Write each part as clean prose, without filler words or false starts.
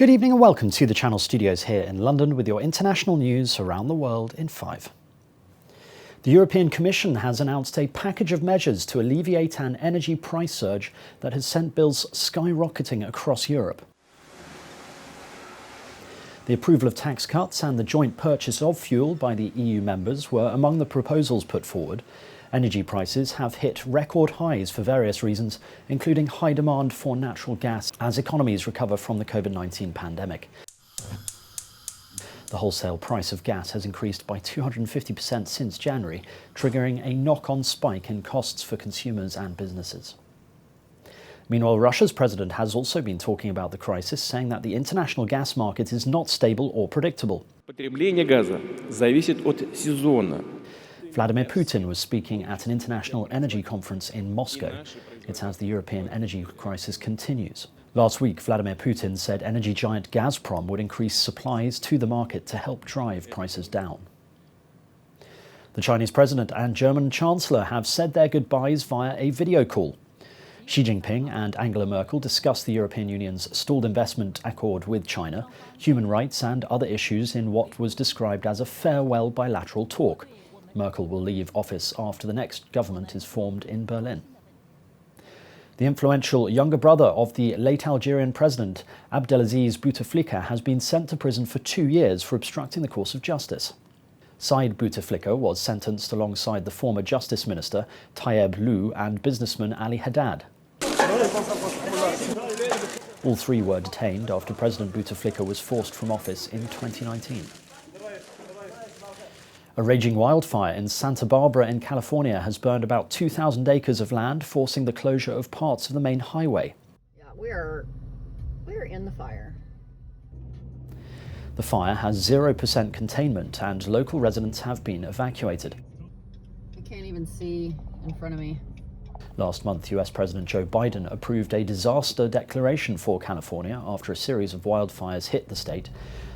Good evening and welcome to the Channel Studios here in London with your international news around the world in 5. The European Commission has announced a package of measures to alleviate an energy price surge that has sent bills skyrocketing across Europe. The approval of tax cuts and the joint purchase of fuel by the EU members were among the proposals put forward. Energy prices have hit record highs for various reasons, including high demand for natural gas as economies recover from the COVID-19 pandemic. The wholesale price of gas has increased by 250% since January, triggering a knock-on spike in costs for consumers and businesses. Meanwhile, Russia's president has also been talking about the crisis, saying that the international gas market is not stable or predictable. Потребление газа зависит от сезона. Vladimir Putin was speaking at an international energy conference in Moscow. It's as the European energy crisis continues. Last week, Vladimir Putin said energy giant Gazprom would increase supplies to the market to help drive prices down. The Chinese president and German chancellor have said their goodbyes via a video call. Xi Jinping and Angela Merkel discussed the European Union's stalled investment accord with China, human rights and other issues in what was described as a farewell bilateral talk. Merkel will leave office after the next government is formed in Berlin. The influential younger brother of the late Algerian president, Abdelaziz Bouteflika, has been sent to prison for 2 years for obstructing the course of justice. Said Bouteflika was sentenced alongside the former justice minister, Tayeb Lou, and businessman Ali Haddad. All three were detained after President Bouteflika was forced from office in 2019. A raging wildfire in Santa Barbara in California has burned about 2,000 acres of land, forcing the closure of parts of the main highway. Yeah, we're in the fire. The fire has 0% containment and local residents have been evacuated. I can't even see in front of me. Last month, US President Joe Biden approved a disaster declaration for California after a series of wildfires hit the state.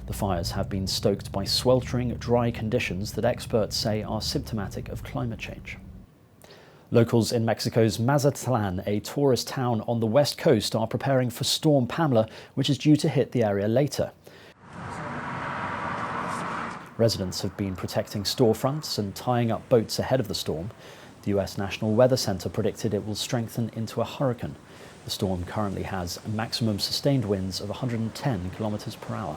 The fires have been stoked by sweltering, dry conditions that experts say are symptomatic of climate change. Locals in Mexico's Mazatlan, a tourist town on the west coast, are preparing for Storm Pamela, which is due to hit the area later. Residents have been protecting storefronts and tying up boats ahead of the storm. The US National Weather Center predicted it will strengthen into a hurricane. The storm currently has maximum sustained winds of 110 kilometers per hour.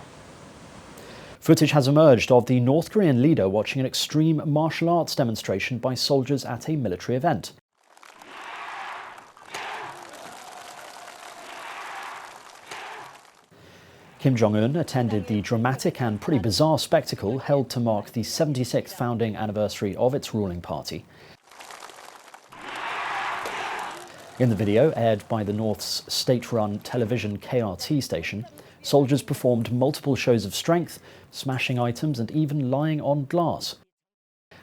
Footage has emerged of the North Korean leader watching an extreme martial arts demonstration by soldiers at a military event. Kim Jong-un attended the dramatic and pretty bizarre spectacle held to mark the 76th founding anniversary of its ruling party. In the video, aired by the North's state-run television KRT station, soldiers performed multiple shows of strength, smashing items and even lying on glass.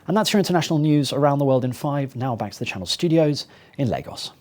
And that's your international news around the world in 5. Now back to the Channel Studios in Lagos.